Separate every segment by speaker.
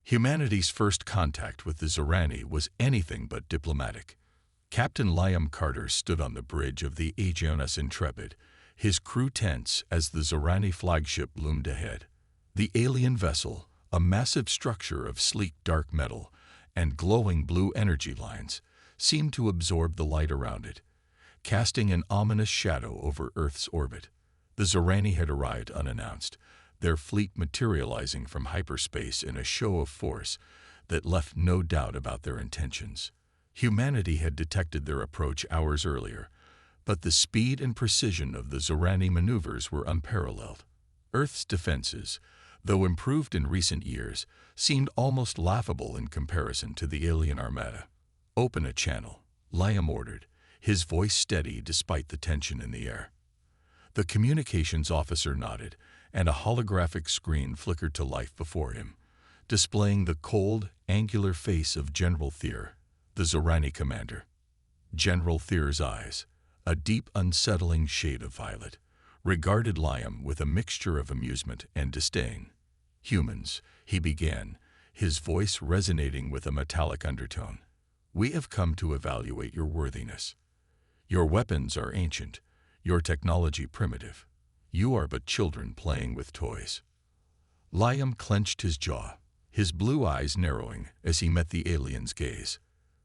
Speaker 1: Humanity's first contact with the Zorani was anything but diplomatic. Captain Liam Carter stood on the bridge of the HMS Intrepid, his crew tense as the Zorani flagship loomed ahead. The alien vessel, a massive structure of sleek dark metal and glowing blue energy lines, seemed to absorb the light around it, casting an ominous shadow over Earth's orbit. The Zorani had arrived unannounced, their fleet materializing from hyperspace in a show of force that left no doubt about their intentions. Humanity had detected their approach hours earlier, but the speed and precision of the Zorani maneuvers were unparalleled. Earth's defenses, though improved in recent years, seemed almost laughable in comparison to the alien armada. "Open a channel," Liam ordered, his voice steady despite the tension in the air. The communications officer nodded, and a holographic screen flickered to life before him, displaying the cold, angular face of General Thier, the Zorani commander. General Thier's eyes, a deep, unsettling shade of violet, regarded Liam with a mixture of amusement and disdain. "Humans," he began, his voice resonating with a metallic undertone. "We have come to evaluate your worthiness. Your weapons are ancient, your technology primitive. You are but children playing with toys." Liam clenched his jaw, his blue eyes narrowing as he met the alien's gaze.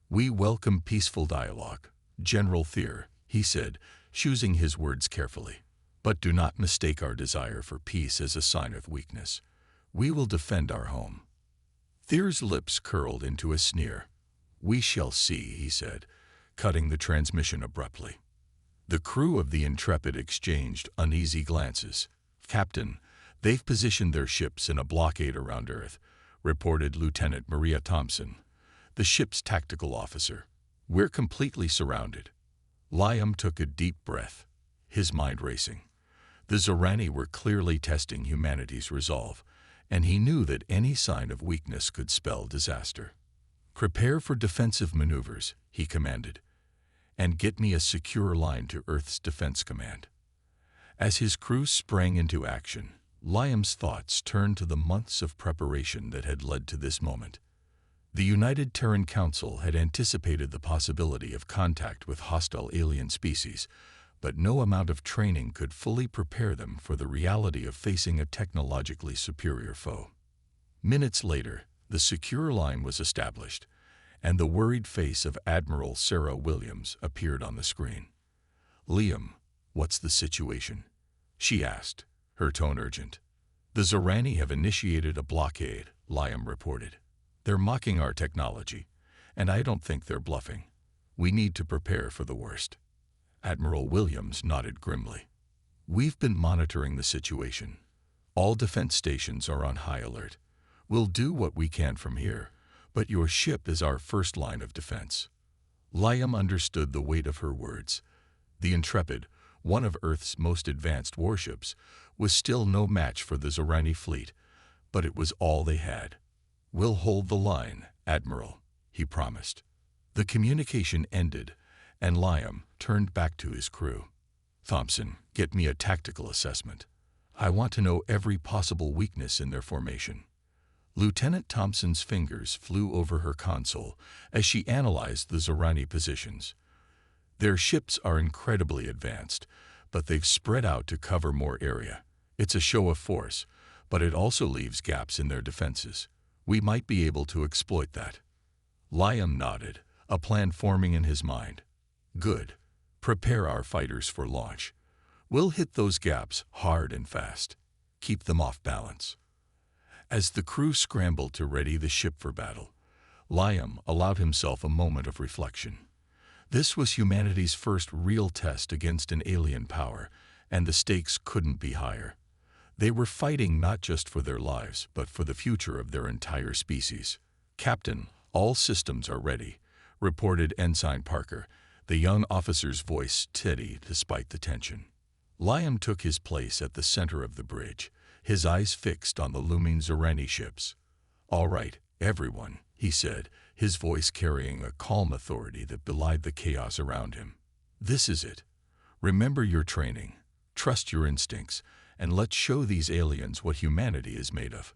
Speaker 1: "We welcome peaceful dialogue, General Thier," he said, choosing his words carefully. "But do not mistake our desire for peace as a sign of weakness. We will defend our home." Thier's lips curled into a sneer. "We shall see," he said, cutting the transmission abruptly. The crew of the Intrepid exchanged uneasy glances. "Captain, they've positioned their ships in a blockade around Earth," reported Lieutenant Maria Thompson, the ship's tactical officer. "We're completely surrounded." Liam took a deep breath, his mind racing. The Zorani were clearly testing humanity's resolve, and he knew that any sign of weakness could spell disaster. "Prepare for defensive maneuvers," he commanded, "and get me a secure line to Earth's Defense Command." As his crew sprang into action, Liam's thoughts turned to the months of preparation that had led to this moment. The United Terran Council had anticipated the possibility of contact with hostile alien species, but no amount of training could fully prepare them for the reality of facing a technologically superior foe. Minutes later, the secure line was established, and the worried face of Admiral Sarah Williams appeared on the screen. "Liam, what's the situation?" she asked, her tone urgent. "The Zorani have initiated a blockade," Liam reported. "They're mocking our technology, and I don't think they're bluffing. We need to prepare for the worst." Admiral Williams nodded grimly. "We've been monitoring the situation. All defense stations are on high alert. We'll do what we can from here, but your ship is our first line of defense." Liam understood the weight of her words. The Intrepid, one of Earth's most advanced warships, was still no match for the Zorani fleet, but it was all they had. "We'll hold the line, Admiral," he promised. The communication ended, and Liam turned back to his crew. "Thompson, get me a tactical assessment. I want to know every possible weakness in their formation." Lieutenant Thompson's fingers flew over her console as she analyzed the Zorani positions. "Their ships are incredibly advanced, but they've spread out to cover more area. It's a show of force, but it also leaves gaps in their defenses. We might be able to exploit that." Liam nodded, a plan forming in his mind. "Good. Prepare our fighters for launch. We'll hit those gaps hard and fast. Keep them off balance." As the crew scrambled to ready the ship for battle, Liam allowed himself a moment of reflection. This was humanity's first real test against an alien power, and the stakes couldn't be higher. They were fighting not just for their lives, but for the future of their entire species. "Captain, all systems are ready," reported Ensign Parker, the young officer's voice steady despite the tension. Liam took his place at the center of the bridge, his eyes fixed on the looming Zorani ships. "All right, everyone," he said, his voice carrying a calm authority that belied the chaos around him. "This is it. Remember your training, trust your instincts, and let's show these aliens what humanity is made of."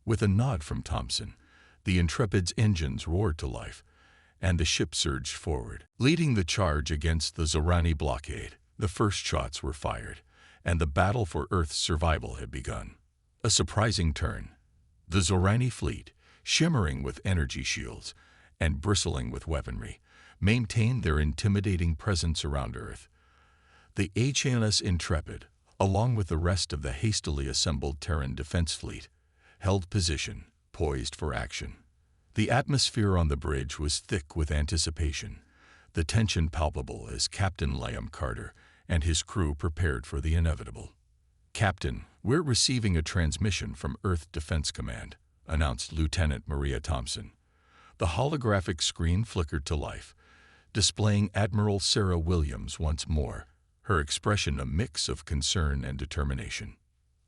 Speaker 1: With a nod from Thompson, The Intrepid's engines roared to life, and the ship surged forward. Leading the charge against the Zorani blockade, the first shots were fired, and the battle for Earth's survival had begun. A surprising turn. The Zorani fleet, shimmering with energy shields and bristling with weaponry, maintained their intimidating presence around Earth. The HMS Intrepid, along with the rest of the hastily assembled Terran defense fleet, held position, poised for action. The atmosphere on the bridge was thick with anticipation, the tension palpable as Captain Liam Carter and his crew prepared for the inevitable. "Captain, we're receiving a transmission from Earth Defense Command," announced Lieutenant Maria Thompson. The holographic screen flickered to life, displaying Admiral Sarah Williams once more, her expression a mix of concern and determination.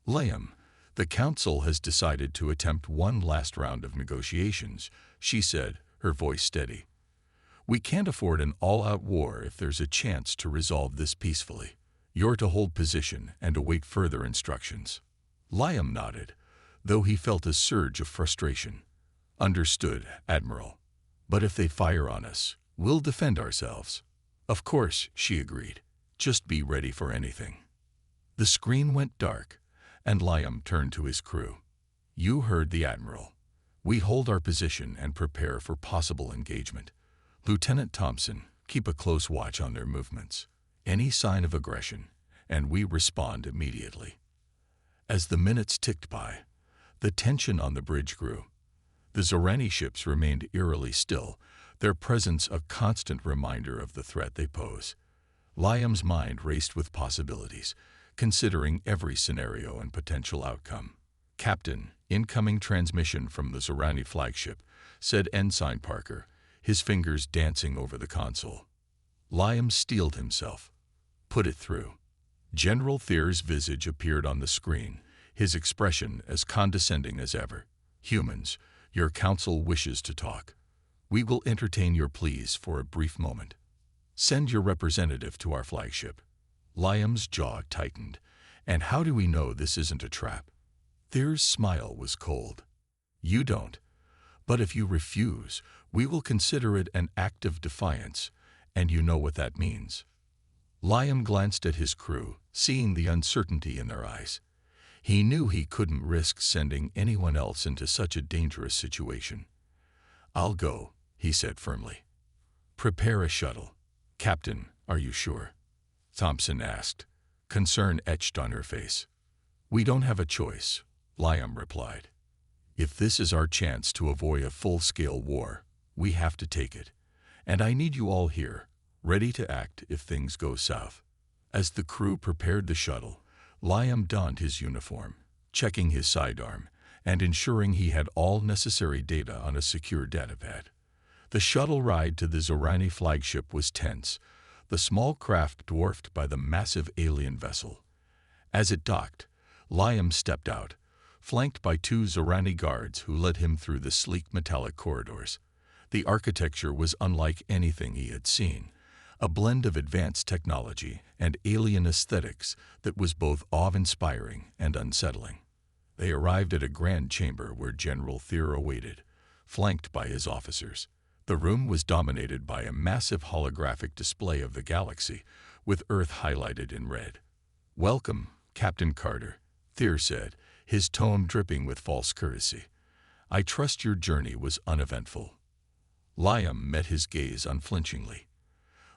Speaker 1: "Liam, the Council has decided to attempt one last round of negotiations," she said, her voice steady. "We can't afford an all-out war if there's a chance to resolve this peacefully. You're to hold position and await further instructions." Liam nodded, though he felt a surge of frustration. "Understood, Admiral. But if they fire on us, we'll defend ourselves." "Of course," she agreed. "Just be ready for anything." The screen went dark, and Liam turned to his crew. "You heard the Admiral. We hold our position and prepare for possible engagement. Lieutenant Thompson, keep a close watch on their movements. Any sign of aggression, and we respond immediately." As the minutes ticked by, the tension on the bridge grew. The Zorani ships remained eerily still, their presence a constant reminder of the threat they pose. Liam's mind raced with possibilities, considering every scenario and potential outcome. "Captain, incoming transmission from the Zorani flagship," said Ensign Parker, his fingers dancing over the console. Liam steeled himself. "Put it through." General Thier's visage appeared on the screen, his expression as condescending as ever. "Humans, your council wishes to talk. We will entertain your pleas for a brief moment. Send your representative to our flagship." Liam's jaw tightened. "And how do we know this isn't a trap?" Thier's smile was cold. "You don't. But if you refuse, we will consider it an act of defiance, and you know what that means." Liam glanced at his crew, seeing the uncertainty in their eyes. He knew he couldn't risk sending anyone else into such a dangerous situation. "I'll go," he said firmly. "Prepare a shuttle." "Captain, are you sure?" Thompson asked, concern etched on her face. "We don't have a choice," Liam replied. "If this is our chance to avoid a full-scale war, we have to take it. And I need you all here, ready to act if things go south." As the crew prepared the shuttle, Liam donned his uniform, checking his sidearm, and ensuring he had all necessary data on a secure datapad. The shuttle ride to the Zorani flagship was tense, the small craft dwarfed by the massive alien vessel. As it docked, Liam stepped out, flanked by two Zorani guards who led him through the sleek metallic corridors. The architecture was unlike anything he had seen, a blend of advanced technology and alien aesthetics that was both awe-inspiring and unsettling. They arrived at a grand chamber where General Thier awaited, flanked by his officers. The room was dominated by a massive holographic display of the galaxy, with Earth highlighted in red. "Welcome, Captain Carter," Thier said, his tone dripping with false courtesy. "I trust your journey was uneventful." Liam met his gaze unflinchingly.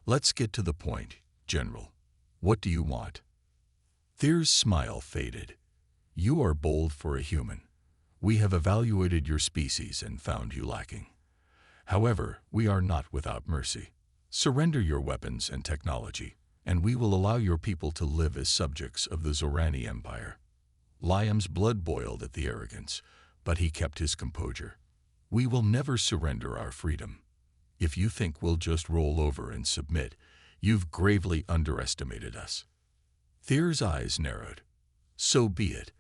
Speaker 1: "Let's get to the point, General. What do you want?" Thier's smile faded. "You are bold for a human. We have evaluated your species and found you lacking. However, we are not without mercy. Surrender your weapons and technology, and we will allow your people to live as subjects of the Zorani Empire." Liam's blood boiled at the arrogance, but he kept his composure. "We will never surrender our freedom. If you think we'll just roll over and submit, you've gravely underestimated us." Thier's eyes narrowed. "So be it.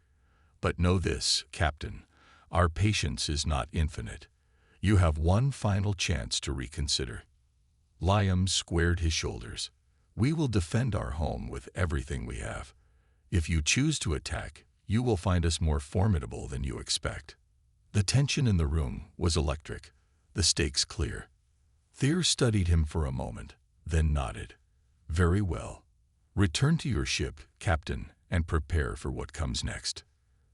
Speaker 1: But know this, Captain, our patience is not infinite. You have one final chance to reconsider." Liam squared his shoulders. "We will defend our home with everything we have. If you choose to attack, you will find us more formidable than you expect." The tension in the room was electric, the stakes clear. Thayer studied him for a moment, then nodded. "Very well. Return to your ship, Captain, and prepare for what comes next."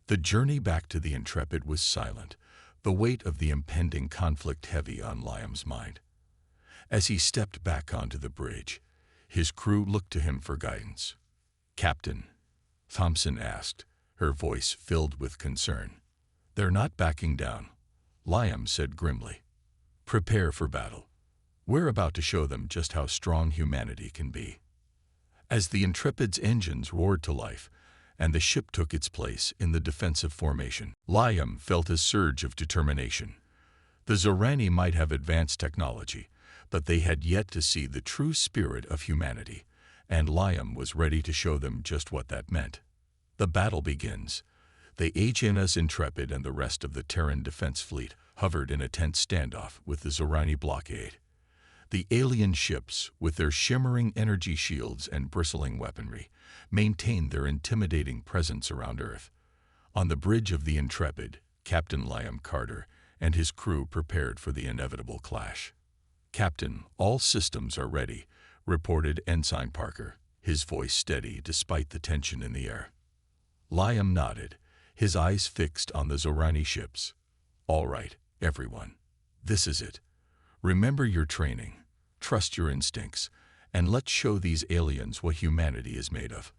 Speaker 1: The journey back to the Intrepid was silent, the weight of the impending conflict heavy on Liam's mind. As he stepped back onto the bridge, his crew looked to him for guidance. "Captain," Thompson asked, her voice filled with concern. "They're not backing down," Liam said grimly. "Prepare for battle. We're about to show them just how strong humanity can be." As the Intrepid's engines roared to life, and the ship took its place in the defensive formation, Liam felt a surge of determination. The Zorani might have advanced technology, but they had yet to see the true spirit of humanity, and Liam was ready to show them just what that meant. The battle begins. The HMS Intrepid and the rest of the Terran defense fleet hovered in a tense standoff with the Zorani blockade. The alien ships, with their shimmering energy shields and bristling weaponry, maintained their intimidating presence around Earth. On the bridge of the Intrepid, Captain Liam Carter and his crew prepared for the inevitable clash. "Captain, all systems are ready," reported Ensign Parker, his voice steady despite the tension in the air. Liam nodded, his eyes fixed on the Zorani ships. "All right, everyone. This is it. Remember your training, trust your instincts, and let's show these aliens what humanity is made of."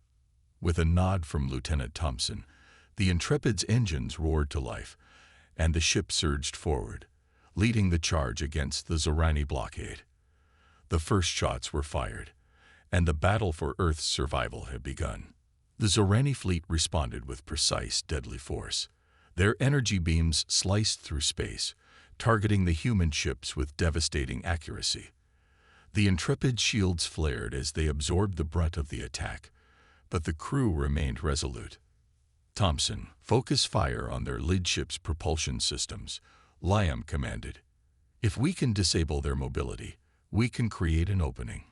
Speaker 1: With a nod from Lieutenant Thompson, the Intrepid's engines roared to life, and the ship surged forward, leading the charge against the Zorani blockade. The first shots were fired, and the battle for Earth's survival had begun. The Zorani fleet responded with precise, deadly force. Their energy beams sliced through space, targeting the human ships with devastating accuracy. The Intrepid's shields flared as they absorbed the brunt of the attack, but the crew remained resolute. "Thompson, focus fire on their lead ship's propulsion systems," Liam commanded. "If we can disable their mobility, we can create an opening."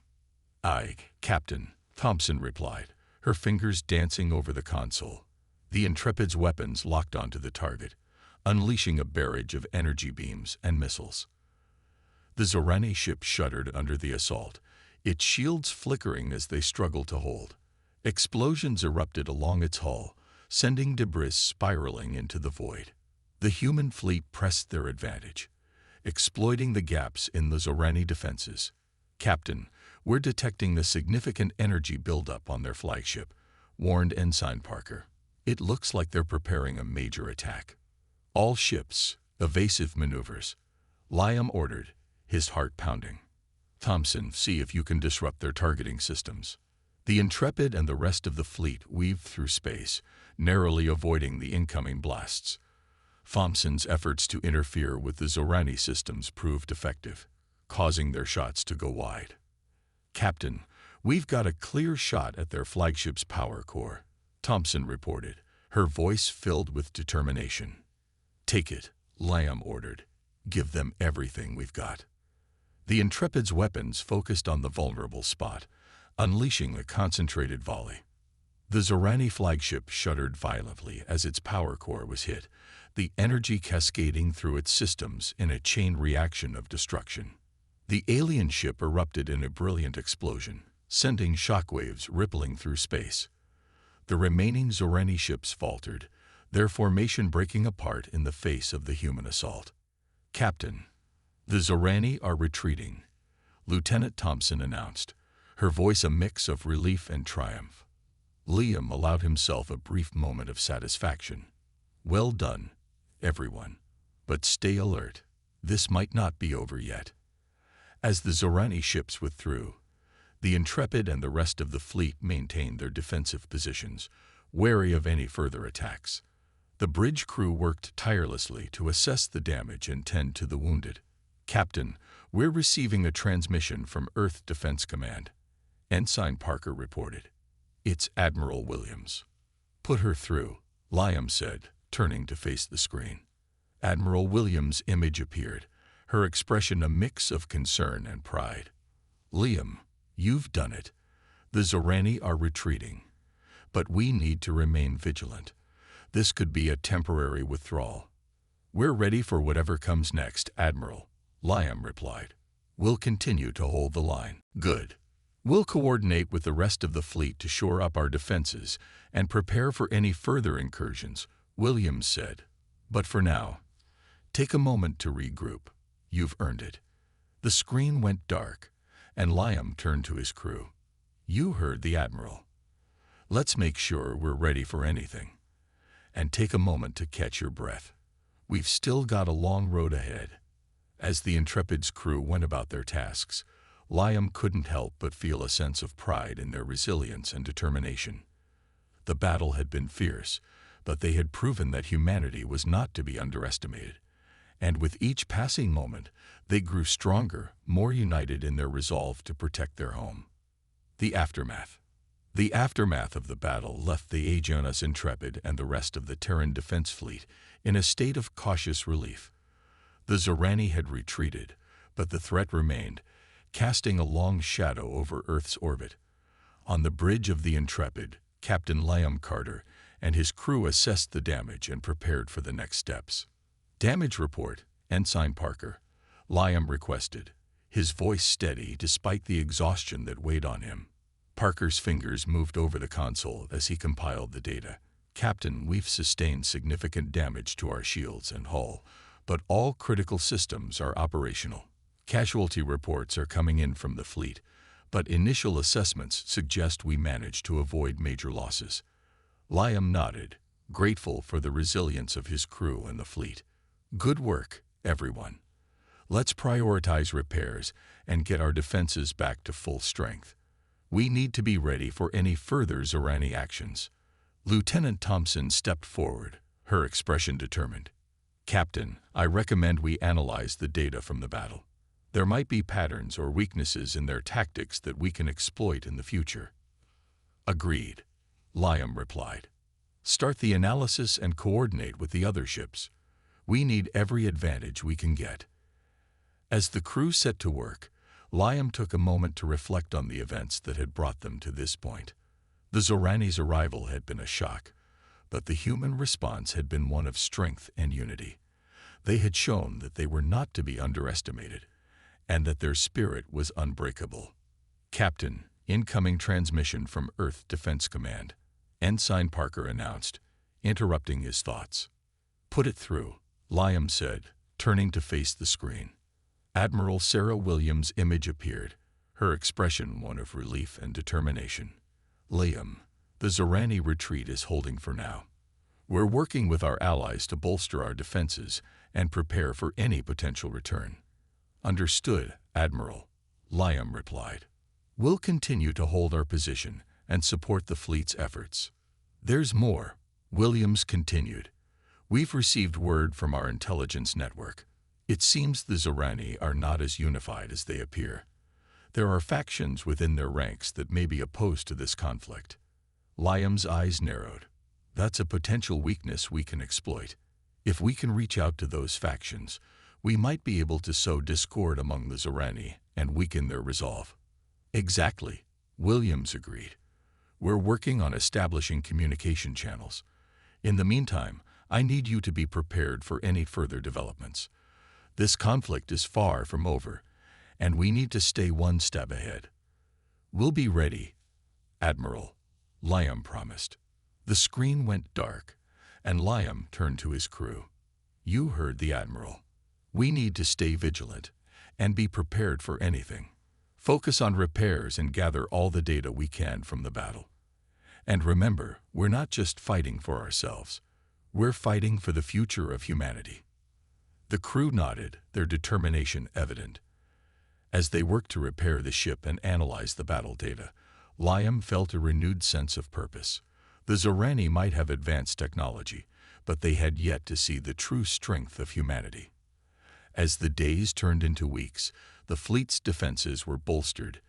Speaker 1: "Aye, Captain," Thompson replied, her fingers dancing over the console. The Intrepid's weapons locked onto the target, unleashing a barrage of energy beams and missiles. The Zorani ship shuddered under the assault, its shields flickering as they struggled to hold. Explosions erupted along its hull, sending debris spiraling into the void. The human fleet pressed their advantage, exploiting the gaps in the Zorani defenses. "Captain, we're detecting the significant energy buildup on their flagship," warned Ensign Parker. "It looks like they're preparing a major attack." "All ships, evasive maneuvers," Liam ordered, his heart pounding. "Thompson, see if you can disrupt their targeting systems." The Intrepid and the rest of the fleet weaved through space, narrowly avoiding the incoming blasts. Thompson's efforts to interfere with the Zorani systems proved effective, causing their shots to go wide. "Captain, we've got a clear shot at their flagship's power core," Thompson reported, her voice filled with determination. "Take it," Liam ordered. "Give them everything we've got." The Intrepid's weapons focused on the vulnerable spot, unleashing a concentrated volley. The Zorani flagship shuddered violently as its power core was hit, the energy cascading through its systems in a chain reaction of destruction. The alien ship erupted in a brilliant explosion, sending shockwaves rippling through space. The remaining Zorani ships faltered, their formation breaking apart in the face of the human assault. "Captain, the Zorani are retreating," Lieutenant Thompson announced, her voice a mix of relief and triumph. Liam allowed himself a brief moment of satisfaction. "Well done, everyone. But stay alert. This might not be over yet." As the Zorani ships withdrew, the Intrepid and the rest of the fleet maintained their defensive positions, wary of any further attacks. The bridge crew worked tirelessly to assess the damage and tend to the wounded. "Captain, we're receiving a transmission from Earth Defense Command," Ensign Parker reported. "It's Admiral Williams." "Put her through," Liam said, turning to face the screen. Admiral Williams' image appeared, her expression a mix of concern and pride. "Liam, you've done it. The Zorani are retreating. But we need to remain vigilant. This could be a temporary withdrawal." "We're ready for whatever comes next, Admiral," Liam replied. "We'll continue to hold the line." "Good. We'll coordinate with the rest of the fleet to shore up our defenses and prepare for any further incursions," Williams said. "But for now, take a moment to regroup. You've earned it." The screen went dark, and Liam turned to his crew. "You heard the Admiral. Let's make sure we're ready for anything. And take a moment to catch your breath. We've still got a long road ahead." As the Intrepid's crew went about their tasks, Liam couldn't help but feel a sense of pride in their resilience and determination. The battle had been fierce, but they had proven that humanity was not to be underestimated. And with each passing moment, they grew stronger, more united in their resolve to protect their home. The aftermath. The aftermath of the battle left the HMS Intrepid and the rest of the Terran Defense Fleet in a state of cautious relief. The Zorani had retreated, but the threat remained, casting a long shadow over Earth's orbit. On the bridge of the Intrepid, Captain Liam Carter and his crew assessed the damage and prepared for the next steps. "Damage report, Ensign Parker," Liam requested, his voice steady despite the exhaustion that weighed on him. Parker's fingers moved over the console as he compiled the data. "Captain, we've sustained significant damage to our shields and hull, but all critical systems are operational. Casualty reports are coming in from the fleet, but initial assessments suggest we managed to avoid major losses." Liam nodded, grateful for the resilience of his crew and the fleet. "Good work, everyone. Let's prioritize repairs and get our defenses back to full strength. We need to be ready for any further Zorani actions." Lieutenant Thompson stepped forward, her expression determined. "Captain, I recommend we analyze the data from the battle. There might be patterns or weaknesses in their tactics that we can exploit in the future." "Agreed," Liam replied. "Start the analysis and coordinate with the other ships. We need every advantage we can get." As the crew set to work, Liam took a moment to reflect on the events that had brought them to this point. The Zorani's arrival had been a shock, but the human response had been one of strength and unity. They had shown that they were not to be underestimated, and that their spirit was unbreakable. "Captain, incoming transmission from Earth Defense Command," Ensign Parker announced, interrupting his thoughts. "Put it through," Liam said, turning to face the screen. Admiral Sarah Williams' image appeared, her expression one of relief and determination. "Liam, the Zorani retreat is holding for now. We're working with our allies to bolster our defenses and prepare for any potential return." "Understood, Admiral," Liam replied. "We'll continue to hold our position and support the fleet's efforts." "There's more," Williams continued. "We've received word from our intelligence network. It seems the Zorani are not as unified as they appear. There are factions within their ranks that may be opposed to this conflict." Liam's eyes narrowed. "That's a potential weakness we can exploit. If we can reach out to those factions, we might be able to sow discord among the Zorani and weaken their resolve." "Exactly," Williams agreed. "We're working on establishing communication channels. In the meantime, I need you to be prepared for any further developments. This conflict is far from over, and we need to stay one step ahead." "We'll be ready, Admiral," Liam promised. The screen went dark, and Liam turned to his crew. "You heard the Admiral. We need to stay vigilant and be prepared for anything. Focus on repairs and gather all the data we can from the battle. And remember, we're not just fighting for ourselves. We're fighting for the future of humanity." The crew nodded, their determination evident. As they worked to repair the ship and analyze the battle data, Liam felt a renewed sense of purpose. The Zorani might have advanced technology, but they had yet to see the true strength of humanity. As the days turned into weeks, the fleet's defenses were bolstered,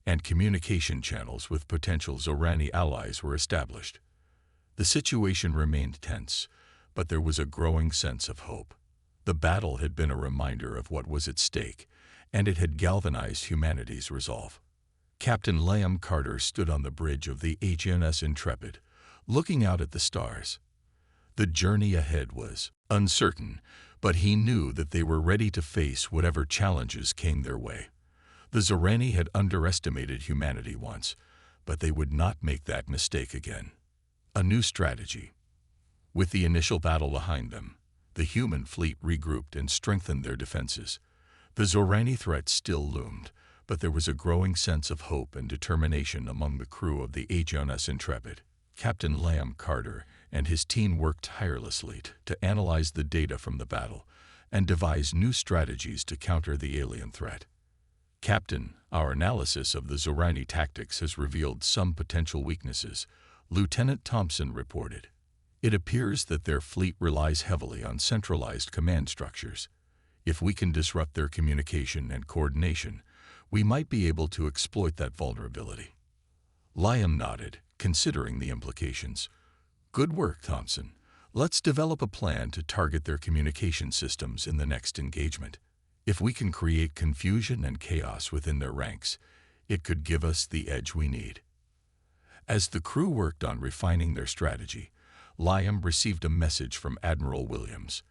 Speaker 1: and communication channels with potential Zorani allies were established. The situation remained tense, but there was a growing sense of hope. The battle had been a reminder of what was at stake, and it had galvanized humanity's resolve. Captain Liam Carter stood on the bridge of the HMS Intrepid, looking out at the stars. The journey ahead was uncertain, But he knew that they were ready to face whatever challenges came their way. The Zorani had underestimated humanity once, but they would not make that mistake again. A new strategy. With the initial battle behind them, the human fleet regrouped and strengthened their defenses. The Zorani threat still loomed, but there was a growing sense of hope and determination among the crew of the HMS Intrepid. Captain Liam Carter and his team worked tirelessly to analyze the data from the battle and devise new strategies to counter the alien threat. Captain, our analysis of the Zorani tactics has revealed some potential weaknesses, Lieutenant Thompson reported. It appears that their fleet relies heavily on centralized command structures. If we can disrupt their communication and coordination, we might be able to exploit that vulnerability. Liam nodded, considering the implications. Good work, Thompson. Let's develop a plan to target their communication systems in the next engagement. If we can create confusion and chaos within their ranks, it could give us the edge we need. As the crew worked on refining their strategy, Liam received a message from Admiral Williams.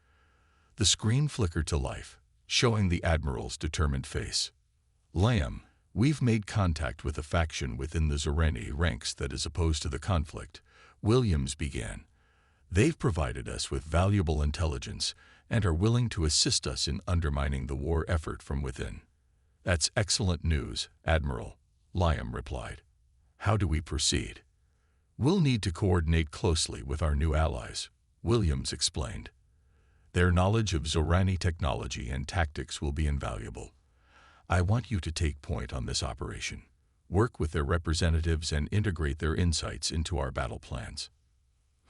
Speaker 1: The screen flickered to life, showing the Admiral's determined face. Liam, we've made contact with a faction within the Zorani ranks that is opposed to the conflict, Williams began. They've provided us with valuable intelligence and are willing to assist us in undermining the war effort from within. That's excellent news, Admiral, Liam replied. How do we proceed? We'll need to coordinate closely with our new allies, Williams explained. Their knowledge of Zorani technology and tactics will be invaluable. I want you to take point on this operation. Work with their representatives and integrate their insights into our battle plans.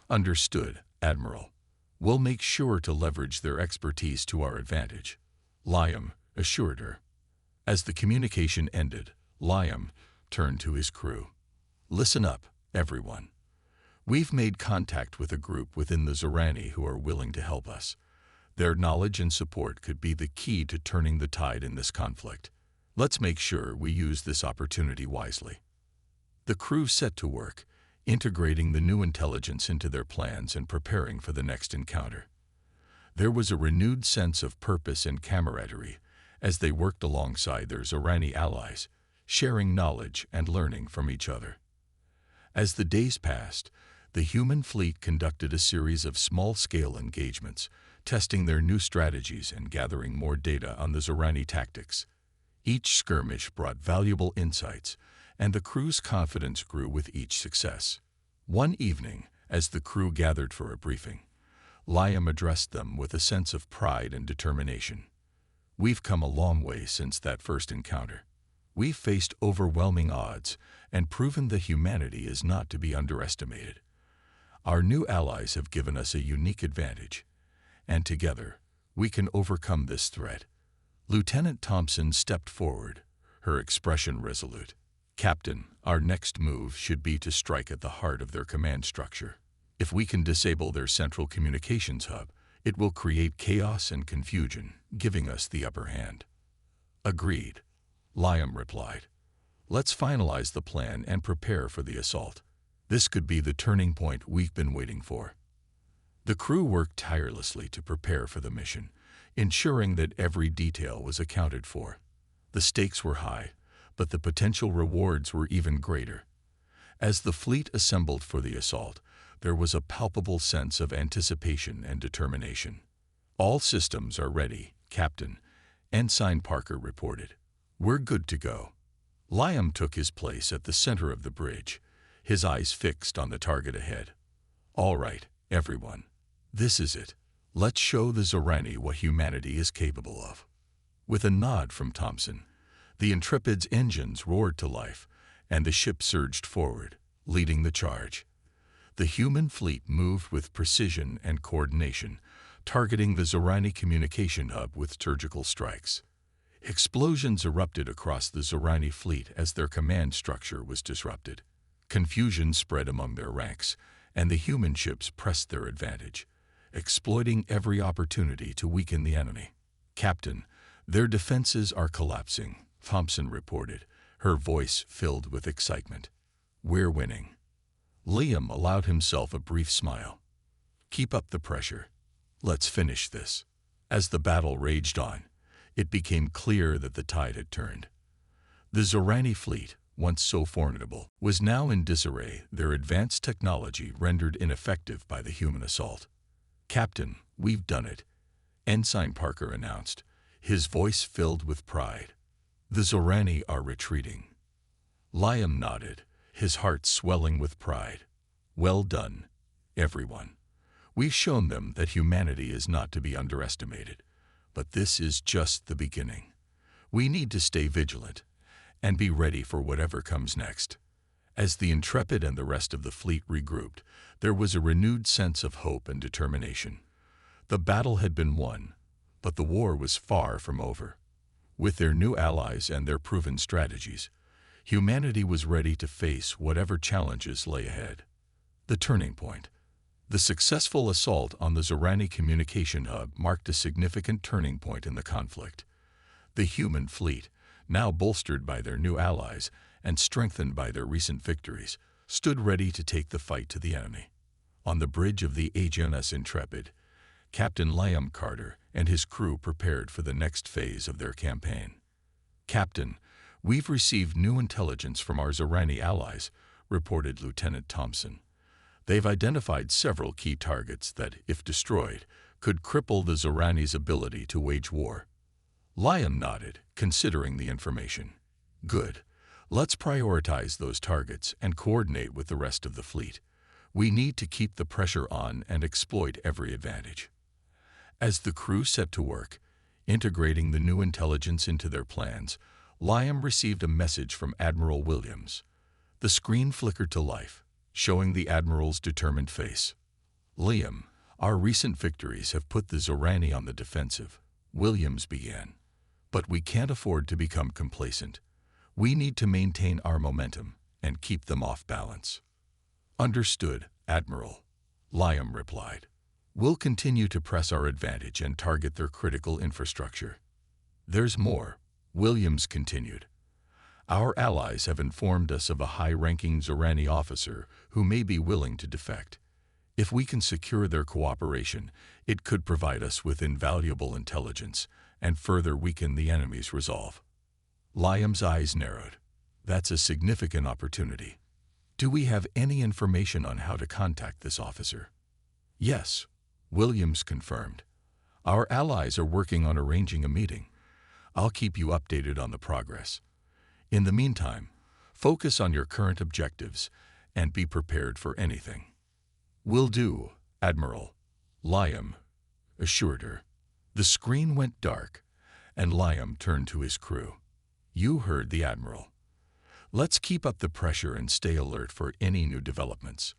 Speaker 1: Understood, Admiral. We'll make sure to leverage their expertise to our advantage, Liam assured her. As the communication ended, Liam turned to his crew. Listen up, everyone. We've made contact with a group within the Zorani who are willing to help us. Their knowledge and support could be the key to turning the tide in this conflict. Let's make sure we use this opportunity wisely. The crew set to work, integrating the new intelligence into their plans and preparing for the next encounter. There was a renewed sense of purpose and camaraderie as they worked alongside their Zorani allies, sharing knowledge and learning from each other. As the days passed, the human fleet conducted a series of small-scale engagements, testing their new strategies and gathering more data on the Zorani tactics. Each skirmish brought valuable insights, and the crew's confidence grew with each success. One evening, as the crew gathered for a briefing, Liam addressed them with a sense of pride and determination. We've come a long way since that first encounter. We've faced overwhelming odds and proven that humanity is not to be underestimated. Our new allies have given us a unique advantage, and together we can overcome this threat. Lieutenant Thompson stepped forward, her expression resolute. Captain, our next move should be to strike at the heart of their command structure. If we can disable their central communications hub, it will create chaos and confusion, giving us the upper hand. Agreed, Liam replied. Let's finalize the plan and prepare for the assault. This could be the turning point we've been waiting for. The crew worked tirelessly to prepare for the mission, ensuring that every detail was accounted for. The stakes were high, but the potential rewards were even greater. As the fleet assembled for the assault, there was a palpable sense of anticipation and determination. All systems are ready, Captain, Ensign Parker reported. We're good to go. Liam took his place at the center of the bridge, his eyes fixed on the target ahead. All right, everyone. This is it. Let's show the Zorani what humanity is capable of. With a nod from Thompson, the Intrepid's engines roared to life, and the ship surged forward, leading the charge. The human fleet moved with precision and coordination, targeting the Zorani communication hub with surgical strikes. Explosions erupted across the Zorani fleet as their command structure was disrupted. Confusion spread among their ranks, and the human ships pressed their advantage, exploiting every opportunity to weaken the enemy. Captain, their defenses are collapsing, Thompson reported, her voice filled with excitement. We're winning. Liam allowed himself a brief smile. Keep up the pressure. Let's finish this. As the battle raged on, it became clear that the tide had turned. The Zorani fleet, once so formidable, was now in disarray, their advanced technology rendered ineffective by the human assault. "Captain, we've done it," Ensign Parker announced, his voice filled with pride. "The Zorani are retreating." Liam nodded, his heart swelling with pride. "Well done, everyone. We've shown them that humanity is not to be underestimated. But this is just the beginning. We need to stay vigilant and be ready for whatever comes next." As the Intrepid and the rest of the fleet regrouped, there was a renewed sense of hope and determination. The battle had been won, but the war was far from over. With their new allies and their proven strategies, humanity was ready to face whatever challenges lay ahead. The turning point. The successful assault on the Zorani communication hub marked a significant turning point in the conflict. The human fleet, now bolstered by their new allies and strengthened by their recent victories, stood ready to take the fight to the enemy. On the bridge of the HMS Intrepid, Captain Liam Carter and his crew prepared for the next phase of their campaign. "Captain, we've received new intelligence from our Zorani allies," reported Lieutenant Thompson. "They've identified several key targets that, if destroyed, could cripple the Zorani's ability to wage war." Liam nodded, considering the information. "Good. Let's prioritize those targets and coordinate with the rest of the fleet. We need to keep the pressure on and exploit every advantage." As the crew set to work, integrating the new intelligence into their plans, Liam received a message from Admiral Williams. The screen flickered to life, showing the Admiral's determined face. "Liam, our recent victories have put the Zorani on the defensive," Williams began. "But we can't afford to become complacent. We need to maintain our momentum and keep them off balance." "Understood, Admiral," Liam replied. "We'll continue to press our advantage and target their critical infrastructure." "There's more," Williams continued. "Our allies have informed us of a high-ranking Zorani officer who may be willing to defect. If we can secure their cooperation, it could provide us with invaluable intelligence and further weaken the enemy's resolve." Liam's eyes narrowed. "That's a significant opportunity. Do we have any information on how to contact this officer?" "Yes," Williams confirmed. "Our allies are working on arranging a meeting. I'll keep you updated on the progress. In the meantime, focus on your current objectives and be prepared for anything." "Will do, Admiral," Liam assured her. The screen went dark, and Liam turned to his crew. "You heard the Admiral. Let's keep up the pressure and stay alert for any new developments.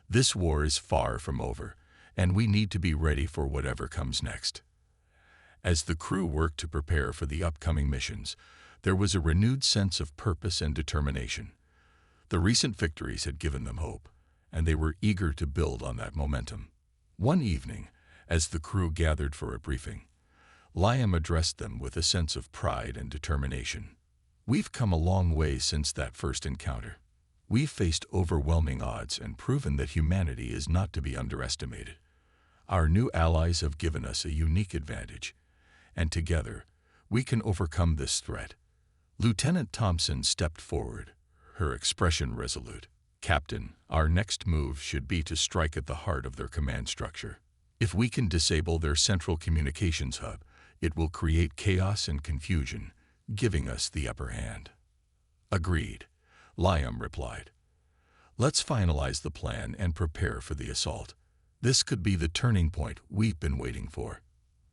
Speaker 1: This war is far from over, and we need to be ready for whatever comes next." As the crew worked to prepare for the upcoming missions, there was a renewed sense of purpose and determination. The recent victories had given them hope, and they were eager to build on that momentum. One evening, as the crew gathered for a briefing, Liam addressed them with a sense of pride and determination. "We've come a long way since that first encounter. We've faced overwhelming odds and proven that humanity is not to be underestimated. Our new allies have given us a unique advantage, and together we can overcome this threat." Lieutenant Thompson stepped forward, her expression resolute. "Captain, our next move should be to strike at the heart of their command structure. If we can disable their central communications hub, it will create chaos and confusion, giving us the upper hand." "Agreed," Liam replied. "Let's finalize the plan and prepare for the assault. This could be the turning point we've been waiting for."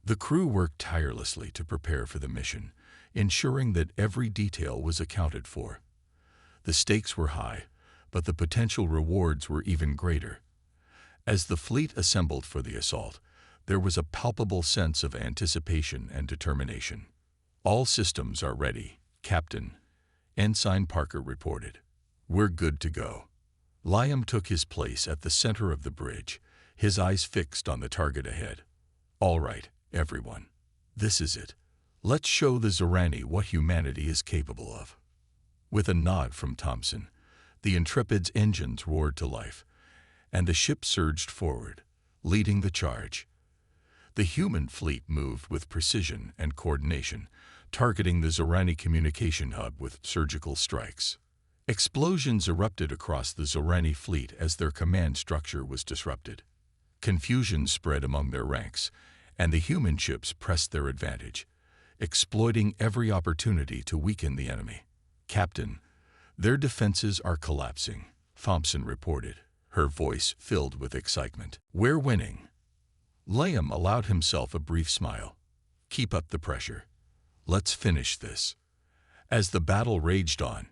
Speaker 1: The crew worked tirelessly to prepare for the mission, ensuring that every detail was accounted for. The stakes were high, but the potential rewards were even greater. As the fleet assembled for the assault, there was a palpable sense of anticipation and determination. "All systems are ready, Captain," Ensign Parker reported. "We're good to go." Liam took his place at the center of the bridge, his eyes fixed on the target ahead. "All right, everyone. This is it. Let's show the Zorani what humanity is capable of." With a nod from Thompson, the Intrepid's engines roared to life, and the ship surged forward, leading the charge. The human fleet moved with precision and coordination, targeting the Zorani communication hub with surgical strikes. Explosions erupted across the Zorani fleet as their command structure was disrupted. Confusion spread among their ranks, and the human ships pressed their advantage, exploiting every opportunity to weaken the enemy. "Captain, their defenses are collapsing," Thompson reported, her voice filled with excitement. "We're winning." Liam allowed himself a brief smile. "Keep up the pressure. Let's finish this." As the battle raged on,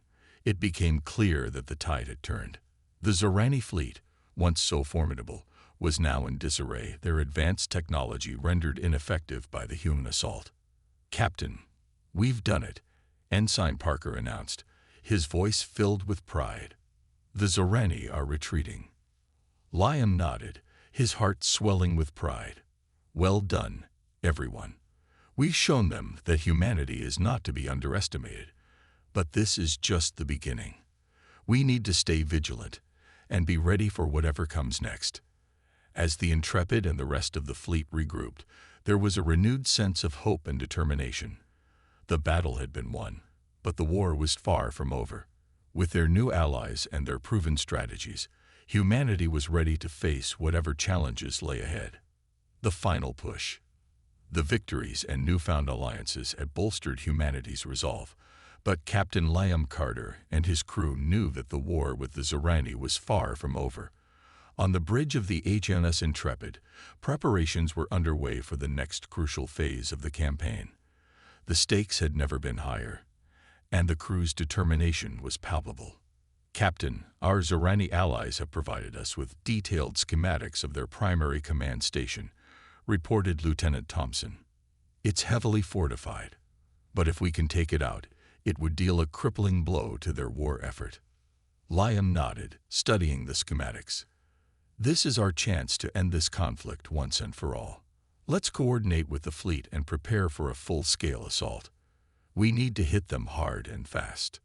Speaker 1: it became clear that the tide had turned. The Zorani fleet, once so formidable, was now in disarray, their advanced technology rendered ineffective by the human assault. "Captain, we've done it," Ensign Parker announced, his voice filled with pride. "The Zorani are retreating." Liam nodded, his heart swelling with pride. "Well done, everyone. We've shown them that humanity is not to be underestimated. But this is just the beginning. We need to stay vigilant and be ready for whatever comes next." As the Intrepid and the rest of the fleet regrouped, there was a renewed sense of hope and determination. The battle had been won, but the war was far from over. With their new allies and their proven strategies, humanity was ready to face whatever challenges lay ahead. The final push. The victories and newfound alliances had bolstered humanity's resolve, but Captain Liam Carter and his crew knew that the war with the Zorani was far from over. On the bridge of the HMS Intrepid, preparations were underway for the next crucial phase of the campaign. The stakes had never been higher, and the crew's determination was palpable. "Captain, our Zorani allies have provided us with detailed schematics of their primary command station," reported Lieutenant Thompson. "It's heavily fortified, but if we can take it out, it would deal a crippling blow to their war effort." Liam nodded, studying the schematics. "This is our chance to end this conflict once and for all. Let's coordinate with the fleet and prepare for a full-scale assault. We need to hit them hard and fast."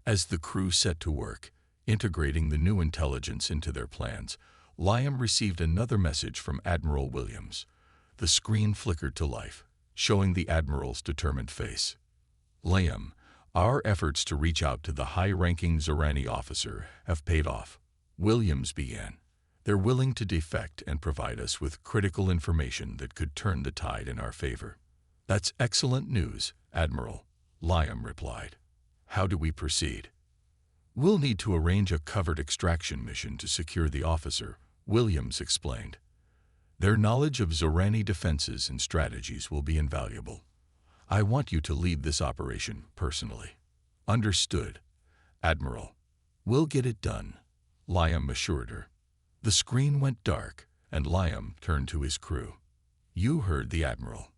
Speaker 1: As the crew set to work, integrating the new intelligence into their plans, Liam received another message from Admiral Williams. The screen flickered to life, showing the Admiral's determined face. "Liam, our efforts to reach out to the high-ranking Zorani officer have paid off," Williams began. "They're willing to defect and provide us with critical information that could turn the tide in our favor." "That's excellent news, Admiral," Liam replied. "How do we proceed?" "We'll need to arrange a covert extraction mission to secure the officer," Williams explained. "Their knowledge of Zorani defenses and strategies will be invaluable. I want you to lead this operation personally." "Understood, Admiral. We'll get it done," Liam assured her. The screen went dark, and Liam turned to his crew. "You heard the Admiral.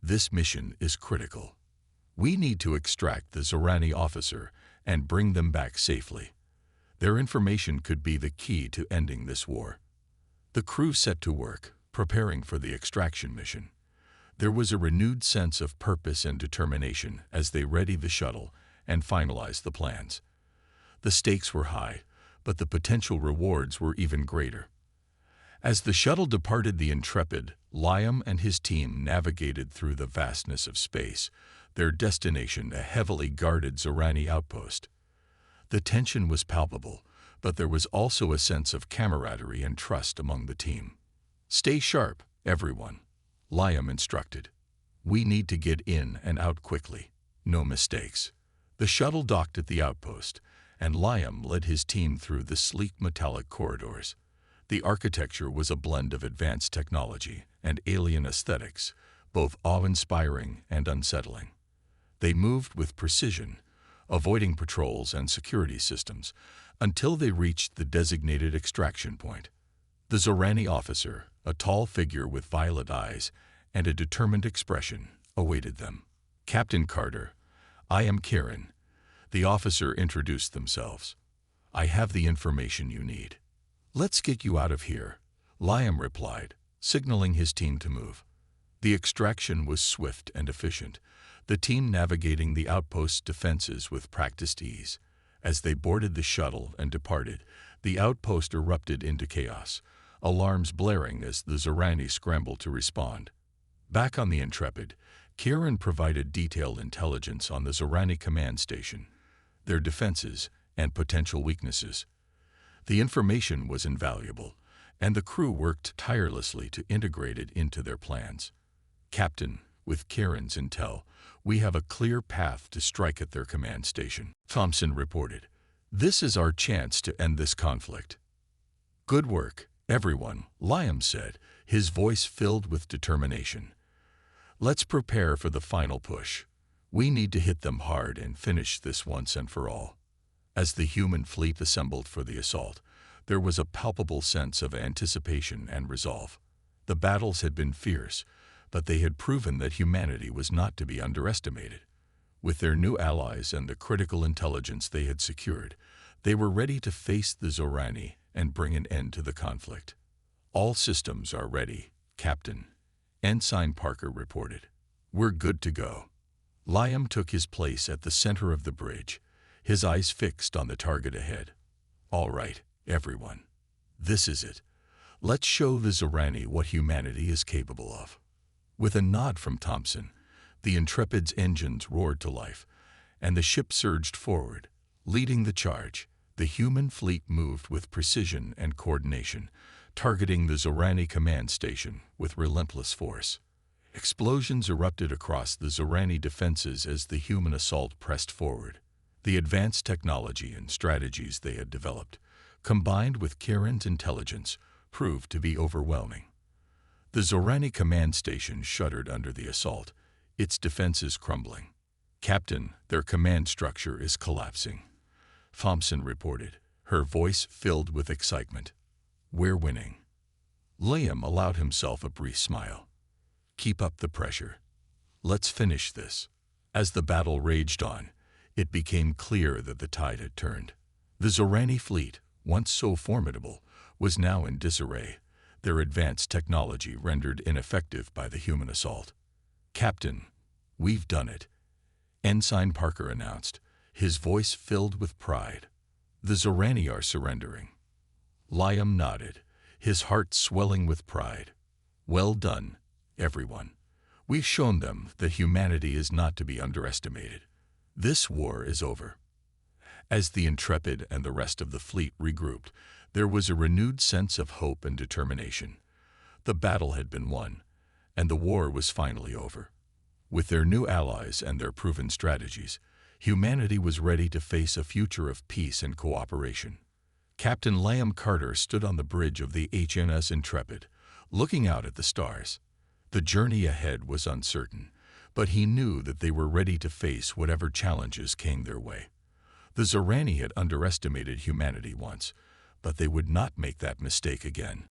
Speaker 1: This mission is critical. We need to extract the Zorani officer and bring them back safely. Their information could be the key to ending this war." The crew set to work, preparing for the extraction mission. There was a renewed sense of purpose and determination as they readied the shuttle and finalized the plans. The stakes were high, but the potential rewards were even greater. As the shuttle departed the Intrepid, Liam and his team navigated through the vastness of space, their destination a heavily guarded Zorani outpost. The tension was palpable, but there was also a sense of camaraderie and trust among the team. "Stay sharp, everyone," Liam instructed. "We need to get in and out quickly. No mistakes." The shuttle docked at the outpost, and Liam led his team through the sleek metallic corridors. The architecture was a blend of advanced technology and alien aesthetics, both awe-inspiring and unsettling. They moved with precision, avoiding patrols and security systems, until they reached the designated extraction point. The Zorani officer, a tall figure with violet eyes and a determined expression, awaited them. "Captain Carter, I am Karen." The officer introduced themselves. "I have the information you need." "Let's get you out of here," Liam replied, signaling his team to move. The extraction was swift and efficient, the team navigating the outpost's defenses with practiced ease. As they boarded the shuttle and departed, the outpost erupted into chaos, alarms blaring as the Zorani scrambled to respond. Back on the Intrepid, Kieran provided detailed intelligence on the Zorani command station, their defenses, and potential weaknesses. The information was invaluable, and the crew worked tirelessly to integrate it into their plans. "Captain, with Kieran's intel, we have a clear path to strike at their command station," Thompson reported. "This is our chance to end this conflict." "Good work, everyone," Liam said, his voice filled with determination. "Let's prepare for the final push. We need to hit them hard and finish this once and for all." As the human fleet assembled for the assault, there was a palpable sense of anticipation and resolve. The battles had been fierce, but they had proven that humanity was not to be underestimated. With their new allies and the critical intelligence they had secured, they were ready to face the Zorani and bring an end to the conflict. "All systems are ready, Captain," Ensign Parker reported. "We're good to go." Liam took his place at the center of the bridge, his eyes fixed on the target ahead. "All right, everyone. This is it. Let's show the Zorani what humanity is capable of." With a nod from Thompson, the Intrepid's engines roared to life, and the ship surged forward. Leading the charge, the human fleet moved with precision and coordination, targeting the Zorani command station with relentless force. Explosions erupted across the Zorani defenses as the human assault pressed forward. The advanced technology and strategies they had developed, combined with Kieran's intelligence, proved to be overwhelming. The Zorani command station shuddered under the assault, its defenses crumbling. "Captain, their command structure is collapsing," Thompson reported, her voice filled with excitement. "We're winning." Liam allowed himself a brief smile. "Keep up the pressure. Let's finish this." As the battle raged on, it became clear that the tide had turned. The Zorani fleet, once so formidable, was now in disarray, their advanced technology rendered ineffective by the human assault. "Captain, we've done it," Ensign Parker announced, his voice filled with pride. "The Zorani are surrendering." Liam nodded, his heart swelling with pride. "Well done, everyone. We've shown them that humanity is not to be underestimated. This war is over." As the Intrepid and the rest of the fleet regrouped, there was a renewed sense of hope and determination. The battle had been won, and the war was finally over. With their new allies and their proven strategies, humanity was ready to face a future of peace and cooperation. Captain Liam Carter stood on the bridge of the HMS Intrepid, looking out at the stars. The journey ahead was uncertain, but he knew that they were ready to face whatever challenges came their way. The Zorani had underestimated humanity once, but they would not make that mistake again.